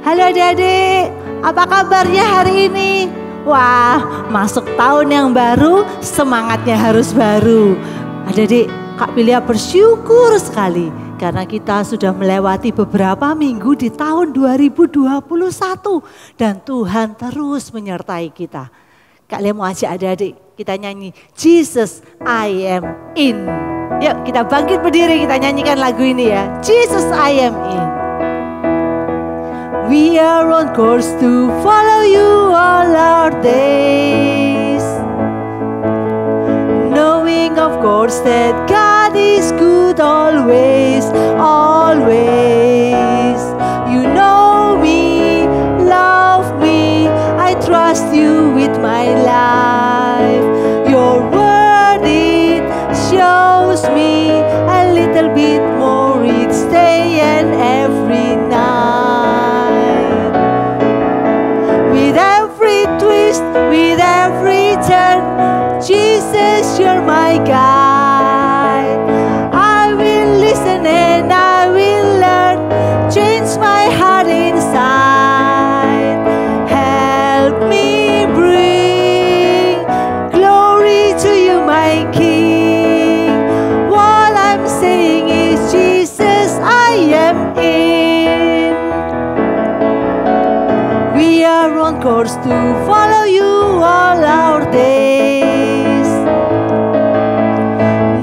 Halo adik-adik, apa kabarnya hari ini? Wah, masuk tahun yang baru, semangatnya harus baru. Adik-adik, Kak Pilia bersyukur sekali karena kita sudah melewati beberapa minggu di tahun 2021 dan Tuhan terus menyertai kita. Kak Lia mau ajak adik-adik kita nyanyi Jesus I am in. Yuk kita bangkit berdiri, kita nyanyikan lagu ini ya. Jesus I am in. We are on course to follow you all our days, knowing of course that God is good always, always. You know me, love me, I trust you with my life. Your word it shows me a little bit more each day and every night. With every turn, Jesus, you're my guide. I will listen and I will learn, change my heart inside. Help me bring glory to you, my King. What I'm saying is, Jesus, I am in. We are on course to follow you all our days,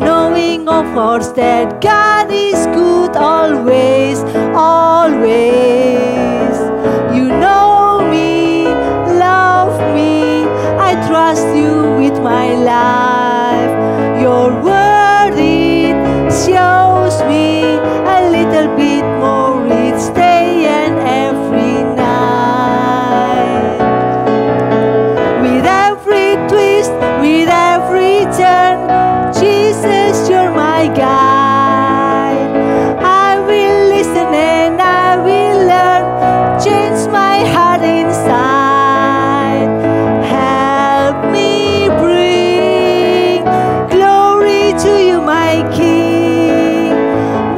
knowing of course that God is good always, always. You know me, love me, I trust you with my life. Your word it shows me a little bit more each day and every night. With every turn, Jesus, you're my guide. I will listen and I will learn, change my heart inside. Help me bring glory to you, my King.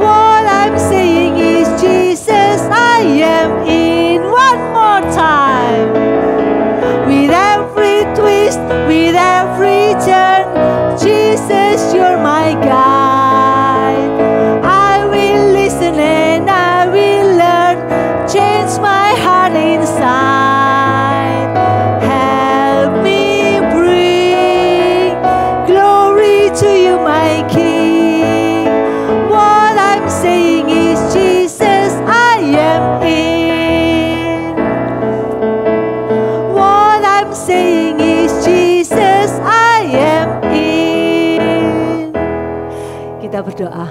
What I'm saying is, Jesus, I am in. One more time. With every twist, with every turn, Jesus, you're my guide. I will listen and I will learn, change my heart inside. Help me bring glory to you, my King. What I'm saying is, Jesus, I am in. What I'm saying is, Jesus, I am in. Kita berdoa.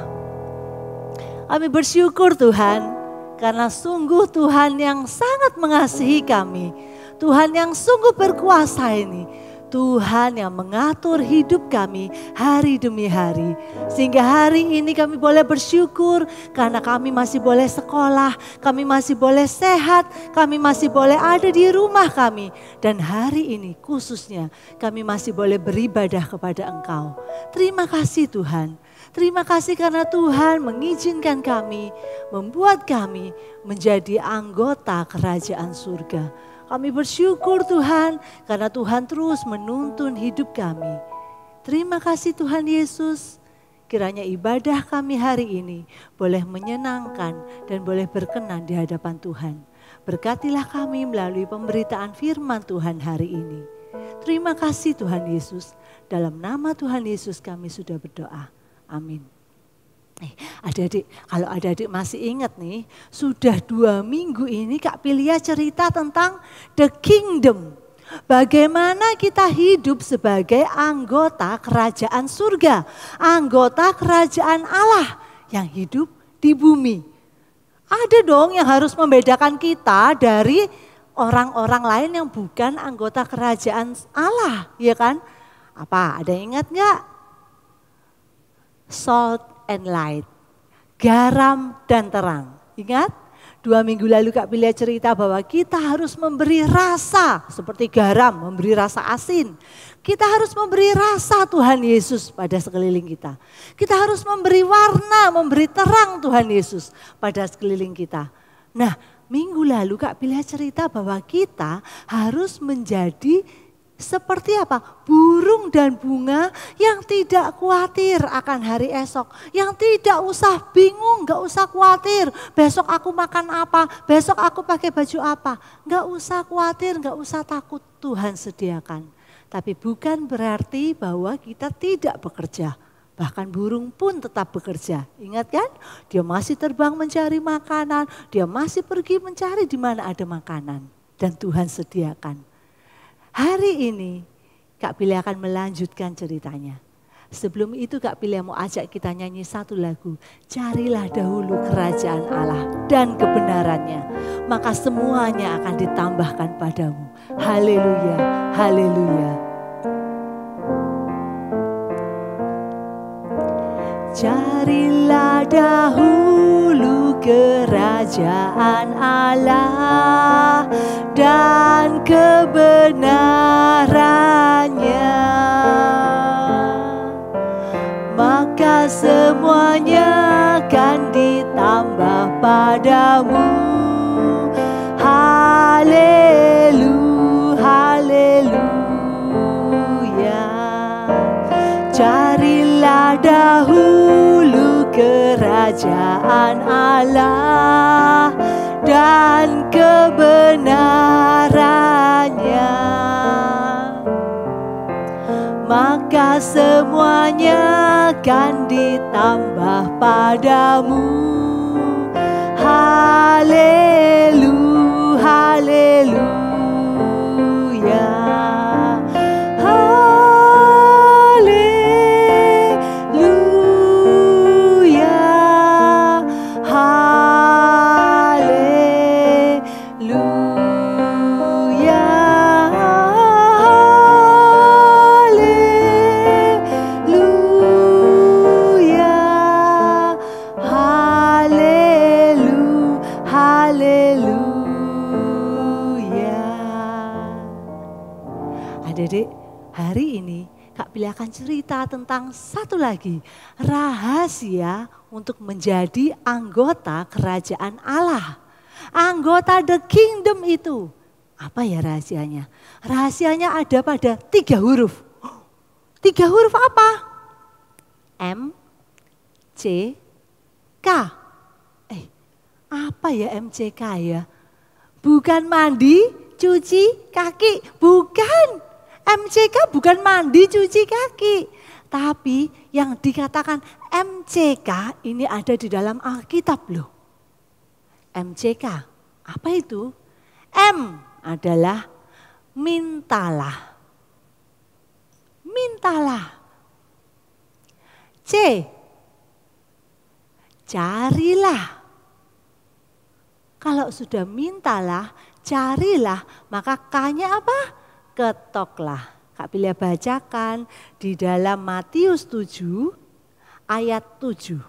Kami bersyukur Tuhan, karena sungguh Tuhan yang sangat mengasihi kami. Tuhan yang sungguh berkuasa ini. Tuhan yang mengatur hidup kami hari demi hari. Sehingga hari ini kami boleh bersyukur karena kami masih boleh sekolah, kami masih boleh sehat, kami masih boleh ada di rumah kami. Dan hari ini khususnya kami masih boleh beribadah kepada Engkau. Terima kasih Tuhan. Terima kasih karena Tuhan mengizinkan kami, membuat kami menjadi anggota kerajaan surga. Kami bersyukur Tuhan karena Tuhan terus menuntun hidup kami. Terima kasih Tuhan Yesus. Kiranya ibadah kami hari ini boleh menyenangkan dan boleh berkenan di hadapan Tuhan. Berkatilah kami melalui pemberitaan firman Tuhan hari ini. Terima kasih Tuhan Yesus. Dalam nama Tuhan Yesus kami sudah berdoa. Amin. Adik-adik, kalau adik-adik masih ingat nih, sudah 2 minggu ini Kak Pilia cerita tentang the kingdom. Bagaimana kita hidup sebagai anggota kerajaan surga, anggota kerajaan Allah yang hidup di bumi. Ada dong yang harus membedakan kita dari orang-orang lain yang bukan anggota kerajaan Allah, ya kan? Apa, ada yang ingat nggak? Salt and light, garam dan terang. Ingat? 2 minggu lalu Kak Pilia cerita bahwa kita harus memberi rasa seperti garam, memberi rasa asin. Kita harus memberi rasa Tuhan Yesus pada sekeliling kita. Kita harus memberi warna, memberi terang Tuhan Yesus pada sekeliling kita. Nah, minggu lalu Kak Bila cerita bahwa kita harus menjadi seperti apa? Burung dan bunga yang tidak khawatir akan hari esok. Yang tidak usah bingung, gak usah khawatir. Besok aku makan apa, besok aku pakai baju apa. Gak usah khawatir, gak usah takut, Tuhan sediakan. Tapi bukan berarti bahwa kita tidak bekerja. Bahkan burung pun tetap bekerja. Ingat kan? Dia masih terbang mencari makanan, dia masih pergi mencari di mana ada makanan. Dan Tuhan sediakan. Hari ini Kak Bila akan melanjutkan ceritanya. Sebelum itu Kak Bila mau ajak kita nyanyi satu lagu. Carilah dahulu kerajaan Allah dan kebenarannya. Maka semuanya akan ditambahkan padamu. Haleluya, haleluya. Carilah dahulu kerajaan Allah dan kebenarannya, maka semuanya akan ditambah padamu. Haleluya, haleluya. Carilah dahulu kerajaan Allah dan kebenarannya, maka semuanya akan ditambah padamu. Haleluya, haleluya. Adik-adik, hari ini Kak Bila akan cerita tentang satu lagi rahasia untuk menjadi anggota kerajaan Allah. Anggota the kingdom itu. Apa ya rahasianya? Rahasianya ada pada 3 huruf. 3 huruf apa? M, C, K. Apa ya MCK ya? Bukan mandi, cuci kaki, bukan. MCK bukan mandi, cuci kaki. Tapi yang dikatakan MCK ini ada di dalam Alkitab loh. MCK, apa itu? M adalah mintalah. Mintalah. C, carilah. Kalau sudah mintalah, carilah, maka K-nya apa? Ketoklah. Kak Bila bacakan di dalam Matius 7 ayat 7.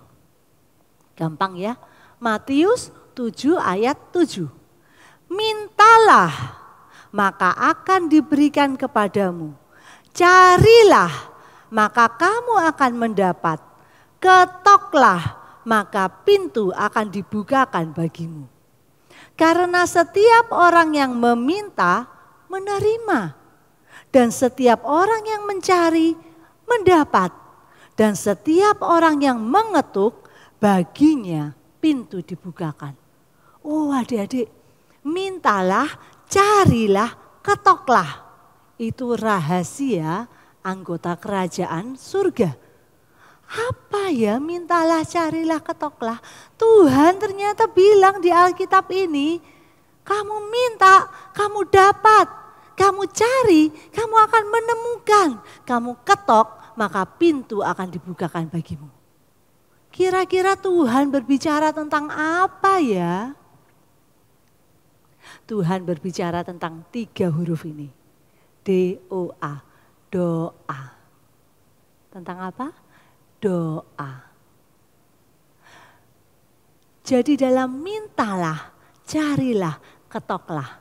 Gampang ya. Matius 7 ayat 7. Mintalah, maka akan diberikan kepadamu. Carilah, maka kamu akan mendapat. Ketoklah, maka pintu akan dibukakan bagimu. Karena setiap orang yang meminta, menerima. Dan setiap orang yang mencari, mendapat. Dan setiap orang yang mengetuk, baginya pintu dibukakan. Oh adik-adik, mintalah, carilah, ketoklah. Itu rahasia anggota kerajaan surga. Apa ya mintalah, carilah, ketoklah? Tuhan ternyata bilang di Alkitab ini, kamu minta, kamu dapat. Kamu cari, kamu akan menemukan. Kamu ketok, maka pintu akan dibukakan bagimu. Kira-kira Tuhan berbicara tentang apa ya? Tuhan berbicara tentang 3 huruf ini. D-O-A, doa. Tentang apa? Doa. Jadi dalam mintalah, carilah, ketoklah.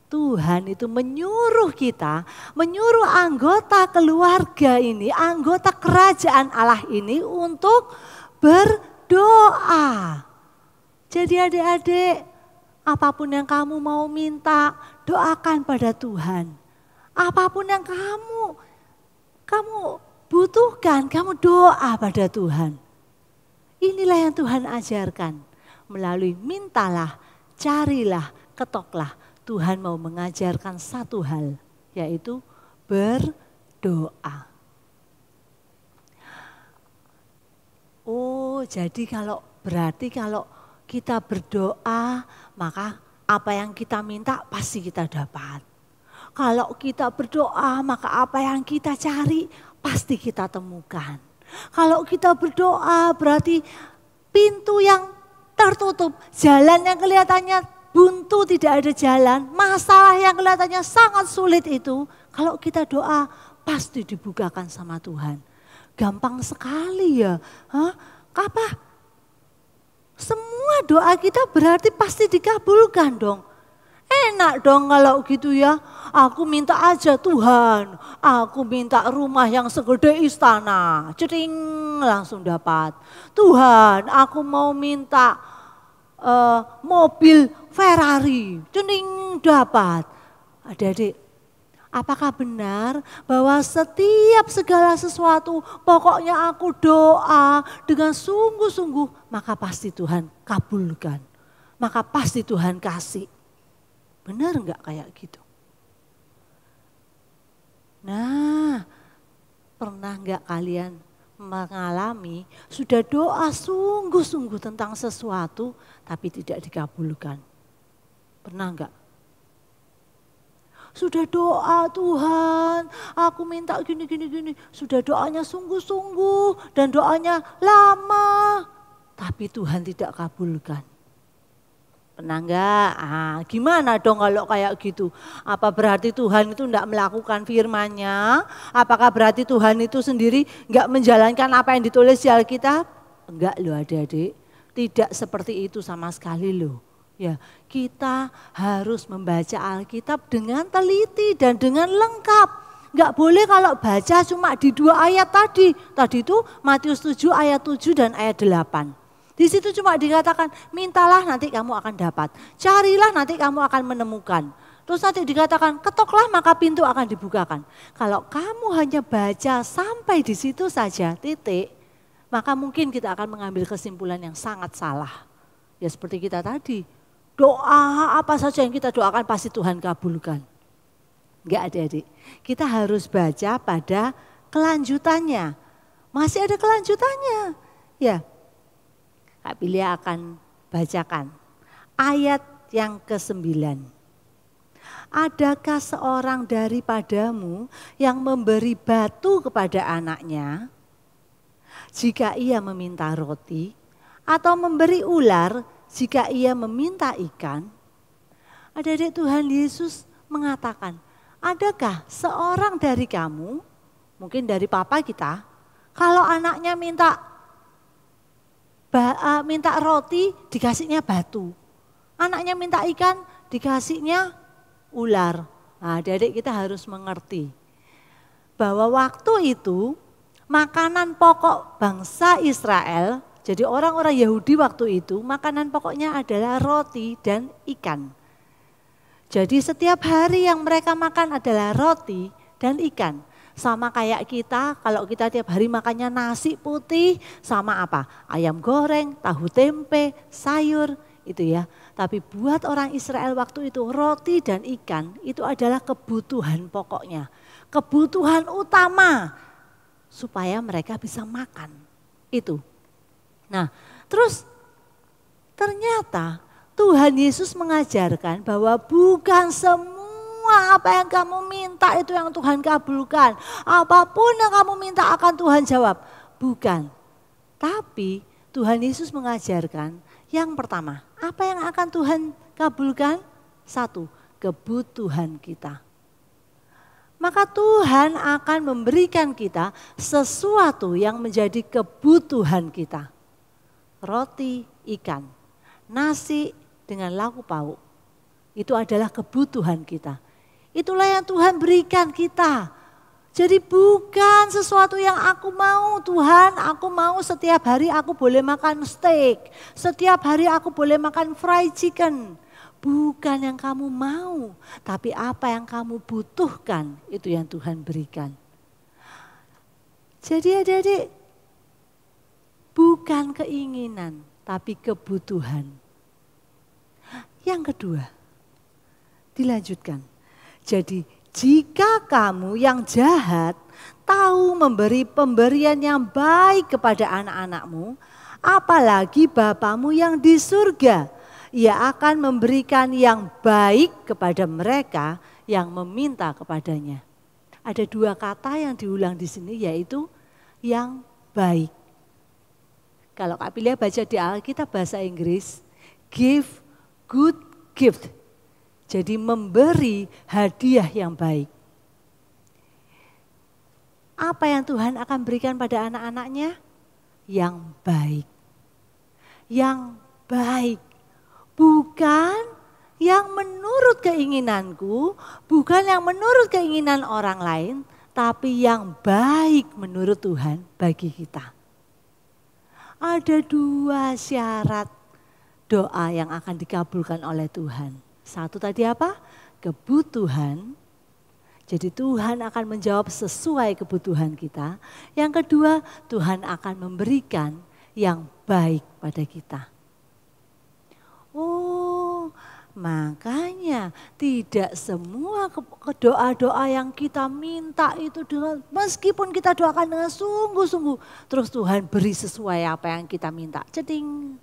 Tuhan itu menyuruh kita, menyuruh anggota keluarga ini, anggota kerajaan Allah ini untuk berdoa. Jadi adik-adik, Apapun yang kamu mau minta, doakan pada Tuhan. Apapun yang kamu butuhkan, kamu doa pada Tuhan. Inilah yang Tuhan ajarkan. Melalui mintalah, carilah, ketoklah. Tuhan mau mengajarkan satu hal, yaitu berdoa. Oh, jadi berarti kalau kita berdoa, maka apa yang kita minta pasti kita dapat. Kalau kita berdoa, maka apa yang kita cari pasti kita temukan. Kalau kita berdoa berarti pintu yang tertutup, jalan yang kelihatannya buntu, tidak ada jalan, masalah yang kelihatannya sangat sulit itu, kalau kita doa pasti dibukakan sama Tuhan. Gampang sekali ya. Apa? Semua doa kita berarti pasti dikabulkan dong. Enak dong kalau gitu ya. Aku minta aja Tuhan, aku minta rumah yang segede istana. Cering, langsung dapat. Tuhan, aku mau minta mobil Ferrari. Cering, dapat. Adik-adik, apakah benar bahwa setiap segala sesuatu pokoknya aku doa dengan sungguh-sungguh maka pasti Tuhan kabulkan. Maka pasti Tuhan kasih. Benar enggak kayak gitu? Nah, pernah enggak kalian mengalami sudah doa sungguh-sungguh tentang sesuatu tapi tidak dikabulkan? Pernah enggak? Sudah doa Tuhan, aku minta gini. Sudah doanya sungguh-sungguh dan doanya lama. Tapi Tuhan tidak kabulkan. Pernah enggak? Gimana dong kalau kayak gitu? Apa berarti Tuhan itu enggak melakukan firman-Nya? Apakah berarti Tuhan itu sendiri enggak menjalankan apa yang ditulis di Alkitab? Enggak loh adik-adik. Tidak seperti itu sama sekali loh. Ya, kita harus membaca Alkitab dengan teliti dan dengan lengkap. Enggak boleh kalau baca cuma di 2 ayat tadi. Tadi itu Matius 7 ayat 7 dan ayat 8. Di situ cuma dikatakan, mintalah nanti kamu akan dapat. Carilah nanti kamu akan menemukan. Terus nanti dikatakan, ketoklah maka pintu akan dibukakan. Kalau kamu hanya baca sampai di situ saja, titik, maka mungkin kita akan mengambil kesimpulan yang sangat salah. Ya seperti kita tadi. Doa apa saja yang kita doakan pasti Tuhan kabulkan. Enggak adik-adik, kita harus baca pada kelanjutannya. Masih ada kelanjutannya. Ya, Kak Bilia akan bacakan ayat yang ke-9. Adakah seorang daripadamu yang memberi batu kepada anaknya jika ia meminta roti, atau memberi ular jika ia meminta ikan? Adik-adik, Tuhan Yesus mengatakan, adakah seorang dari kamu, mungkin dari papa kita, kalau anaknya minta roti dikasihnya batu, anaknya minta ikan dikasihnya ular. Nah, adik-adik kita harus mengerti bahwa waktu itu makanan pokok bangsa Israel, jadi orang-orang Yahudi waktu itu makanan pokoknya adalah roti dan ikan. Jadi setiap hari yang mereka makan adalah roti dan ikan. Sama kayak kita, kalau kita tiap hari makannya nasi putih sama apa? Ayam goreng, tahu tempe, sayur itu ya. Tapi buat orang Israel waktu itu roti dan ikan itu adalah kebutuhan pokoknya. Kebutuhan utama supaya mereka bisa makan itu. Nah terus ternyata Tuhan Yesus mengajarkan bahwa bukan semua apa yang kamu minta itu yang Tuhan kabulkan. Apapun yang kamu minta akan Tuhan jawab. Bukan. Tapi Tuhan Yesus mengajarkan yang pertama, apa yang akan Tuhan kabulkan? 1, kebutuhan kita. Maka Tuhan akan memberikan kita sesuatu yang menjadi kebutuhan kita. Roti, ikan, nasi dengan lauk pauk. Itu adalah kebutuhan kita. Itulah yang Tuhan berikan kita. Jadi bukan sesuatu yang aku mau, Tuhan, aku mau setiap hari aku boleh makan steak. Setiap hari aku boleh makan fried chicken. Bukan yang kamu mau, tapi apa yang kamu butuhkan, itu yang Tuhan berikan. Jadi adik-adik, bukan keinginan, tapi kebutuhan. Yang kedua, dilanjutkan. Jadi jika kamu yang jahat tahu memberi pemberian yang baik kepada anak-anakmu, apalagi Bapamu yang di surga, Ia akan memberikan yang baik kepada mereka yang meminta kepadanya. Ada dua kata yang diulang di sini, yaitu yang baik. Kalau Kak Pilia baca di Alkitab bahasa Inggris, give good gift. Jadi memberi hadiah yang baik. Apa yang Tuhan akan berikan pada anak-anaknya? Yang baik. Yang baik. Bukan yang menurut keinginanku, bukan yang menurut keinginan orang lain, tapi yang baik menurut Tuhan bagi kita. Ada dua syarat doa yang akan dikabulkan oleh Tuhan. Satu tadi apa? Kebutuhan. Jadi Tuhan akan menjawab sesuai kebutuhan kita. Yang kedua, Tuhan akan memberikan yang baik pada kita. Oh, makanya tidak semua doa-doa yang kita minta itu dengan, meskipun kita doakan dengan sungguh-sungguh, terus Tuhan beri sesuai apa yang kita minta. Ceding,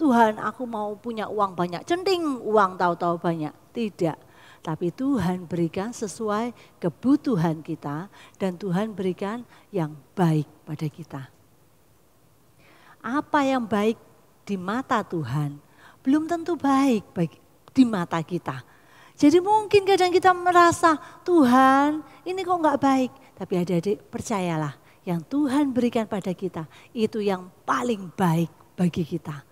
Tuhan aku mau punya uang banyak, cending uang tahu-tahu banyak. Tidak, tapi Tuhan berikan sesuai kebutuhan kita dan Tuhan berikan yang baik pada kita. Apa yang baik di mata Tuhan belum tentu baik di mata kita. Jadi mungkin kadang kita merasa Tuhan ini kok enggak baik. Tapi adik-adik percayalah yang Tuhan berikan pada kita itu yang paling baik bagi kita.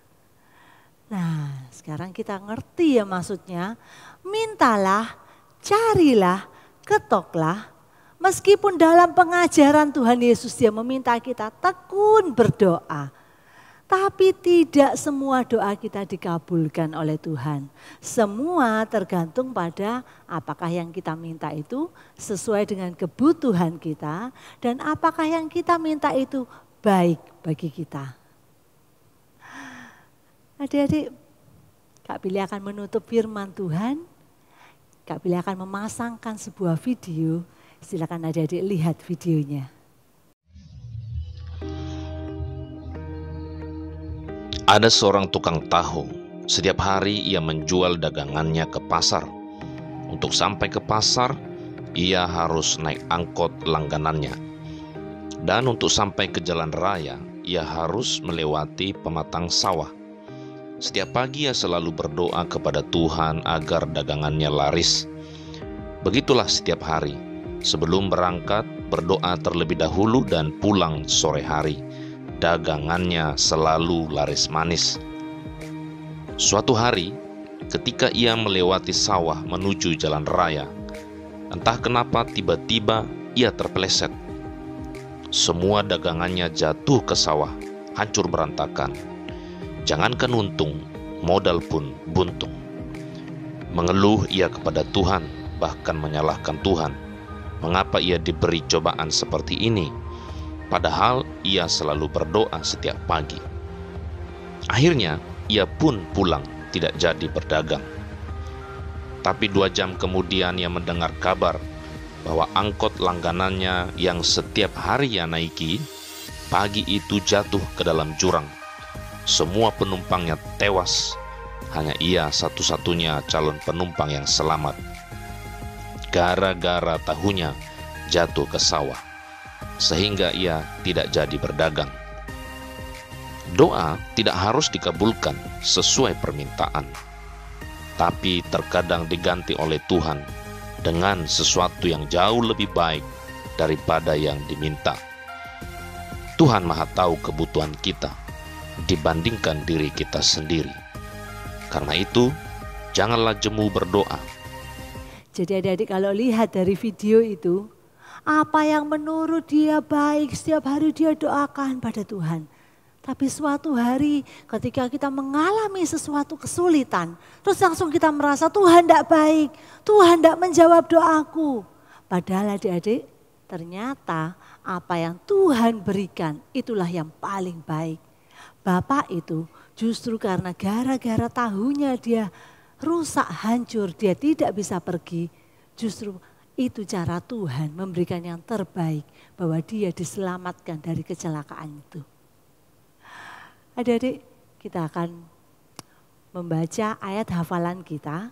Nah sekarang kita ngerti ya maksudnya. Mintalah, carilah, ketoklah. Meskipun dalam pengajaran Tuhan Yesus dia meminta kita tekun berdoa. Tapi tidak semua doa kita dikabulkan oleh Tuhan. Semua tergantung pada apakah yang kita minta itu sesuai dengan kebutuhan kita. Dan apakah yang kita minta itu baik bagi kita. Adik-adik, Kak Billy akan menutup firman Tuhan. Kak Billy akan memasangkan sebuah video. Silakan adik-adik lihat videonya. Ada seorang tukang tahu, setiap hari ia menjual dagangannya ke pasar. Untuk sampai ke pasar, ia harus naik angkot langganannya. Dan untuk sampai ke jalan raya, ia harus melewati pematang sawah. Setiap pagi ia selalu berdoa kepada Tuhan agar dagangannya laris. Begitulah setiap hari, sebelum berangkat berdoa terlebih dahulu dan pulang sore hari. Dagangannya selalu laris manis. Suatu hari, ketika ia melewati sawah menuju jalan raya, entah kenapa tiba-tiba ia terpeleset. Semua dagangannya jatuh ke sawah, hancur berantakan. Jangankan untung, modal pun buntung. Mengeluh ia kepada Tuhan, bahkan menyalahkan Tuhan. Mengapa ia diberi cobaan seperti ini? Padahal ia selalu berdoa setiap pagi. Akhirnya ia pun pulang, tidak jadi berdagang. Tapi 2 jam kemudian ia mendengar kabar bahwa angkot langganannya yang setiap hari ia naiki, pagi itu jatuh ke dalam jurang. Semua penumpangnya tewas, hanya ia satu-satunya calon penumpang yang selamat. Gara-gara tahunya jatuh ke sawah, sehingga ia tidak jadi berdagang. Doa tidak harus dikabulkan sesuai permintaan, tapi terkadang diganti oleh Tuhan dengan sesuatu yang jauh lebih baik daripada yang diminta. Tuhan Maha tahu kebutuhan kita dibandingkan diri kita sendiri. Karena itu, janganlah jemu berdoa. Jadi adik-adik kalau lihat dari video itu, apa yang menurut dia baik setiap hari dia doakan pada Tuhan. Tapi suatu hari ketika kita mengalami sesuatu kesulitan, terus langsung kita merasa Tuhan tidak baik, Tuhan tidak menjawab doaku. Padahal adik-adik, ternyata apa yang Tuhan berikan itulah yang paling baik. Bapak itu justru karena gara-gara tahunya dia rusak, hancur, dia tidak bisa pergi. Justru itu cara Tuhan memberikan yang terbaik bahwa dia diselamatkan dari kecelakaan itu. Adik-adik, kita akan membaca ayat hafalan kita.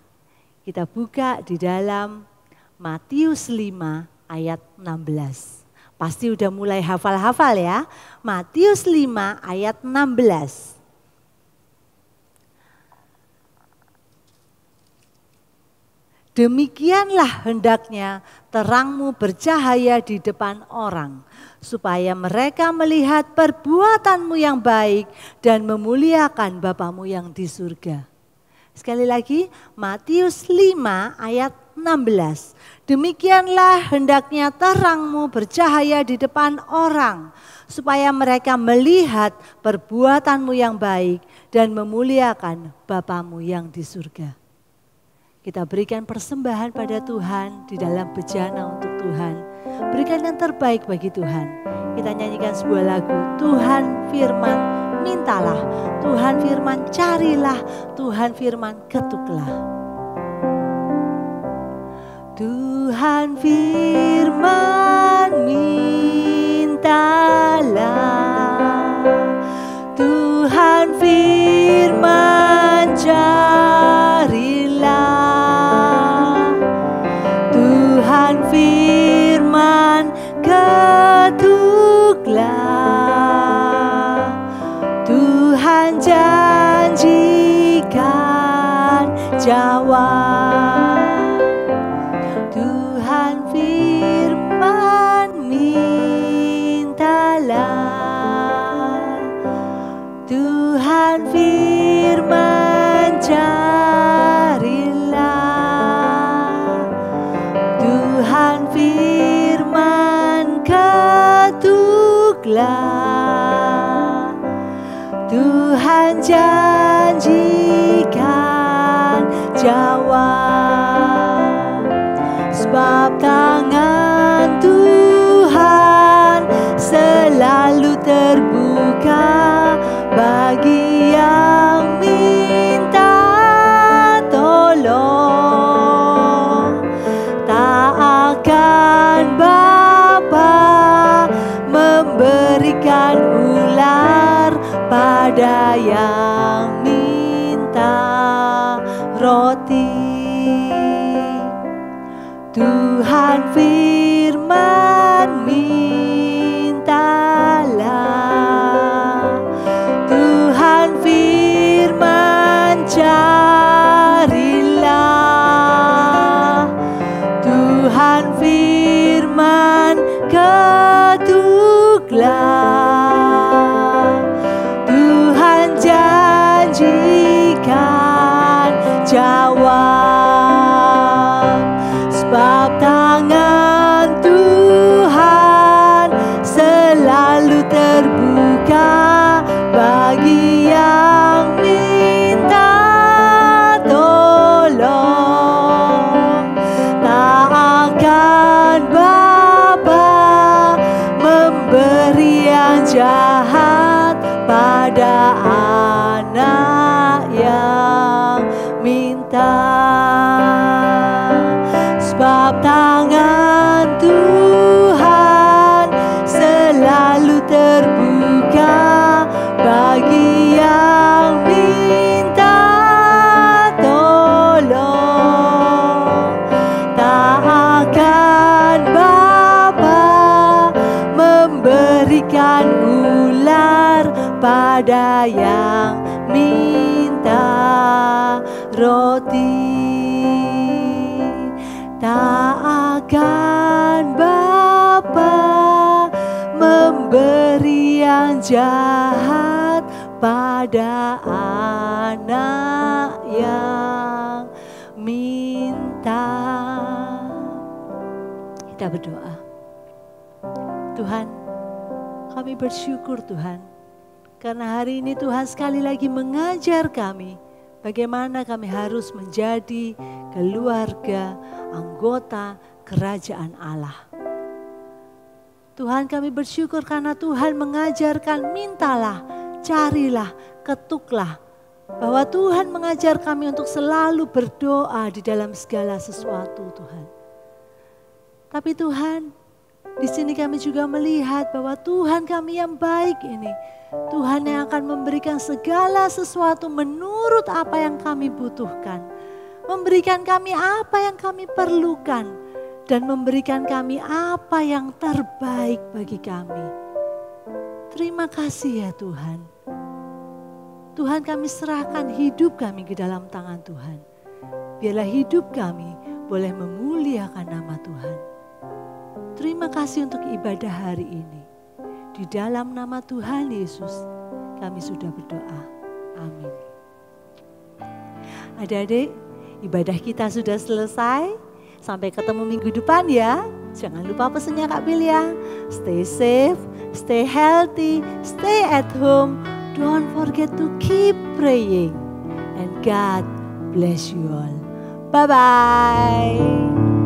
Kita buka di dalam Matius 5 ayat 16. Pasti udah mulai hafal-hafal ya. Matius 5 ayat 16. Demikianlah hendaknya terangmu bercahaya di depan orang, supaya mereka melihat perbuatanmu yang baik dan memuliakan Bapamu yang di surga. Sekali lagi, Matius 5 ayat 16. Demikianlah hendaknya terangmu bercahaya di depan orang, supaya mereka melihat perbuatanmu yang baik dan memuliakan Bapamu yang di surga. Kita berikan persembahan pada Tuhan di dalam bejana untuk Tuhan. Berikan yang terbaik bagi Tuhan. Kita nyanyikan sebuah lagu, Tuhan firman mintalah, Tuhan firman carilah, Tuhan firman ketuklah. Tuhan firman mintalah, Tuhan firman carilah, Tuhan firman ketuklah, Tuhan janjikan jawab. Tuhan firman mintalah, Tuhan firman carilah, Tuhan firman ketuklah, Tuhan janjikan jawab. Sebab tangan Tuhan selalu terbuka bagi yang minta tolong. Tak akan Bapa memberikan ular pada yang minta roti. Tuhan firman mintalah, Tuhan firman carilah, Tuhan firman ketuklah, Tuhan janjikan jawab. Sebab tangan Tuhan selalu terbuka bagi yang minta tolong. Tak akan Bapa memberi yang jahat pada anak yang minta. Sebab tangan Tuhan selalu terbuka bagi yang minta tolong. Tak akan Bapa memberikan ular pada yang minta roti. Tak akan Bapa memberi yang jahat pada anak yang minta. Kita berdoa. Tuhan, kami bersyukur Tuhan, Karena hari ini Tuhan sekali lagi mengajar kami bagaimana kami harus menjadi keluarga, anggota kerajaan Allah. Tuhan, kami bersyukur karena Tuhan mengajarkan mintalah, carilah, ketuklah. Bahwa Tuhan mengajar kami untuk selalu berdoa di dalam segala sesuatu, Tuhan. Tapi Tuhan, di sini kami juga melihat bahwa Tuhan kami yang baik ini, Tuhan yang akan memberikan segala sesuatu menurut apa yang kami butuhkan. Memberikan kami apa yang kami perlukan. Dan memberikan kami apa yang terbaik bagi kami. Terima kasih ya Tuhan. Tuhan, kami serahkan hidup kami ke dalam tangan Tuhan. Biarlah hidup kami boleh memuliakan nama Tuhan. Terima kasih untuk ibadah hari ini. Di dalam nama Tuhan Yesus kami sudah berdoa. Amin. Adik-adik, ibadah kita sudah selesai. Sampai ketemu minggu depan ya. Jangan lupa pesannya Kak Bilya. Stay safe, stay healthy, stay at home. Don't forget to keep praying. And God bless you all. Bye-bye.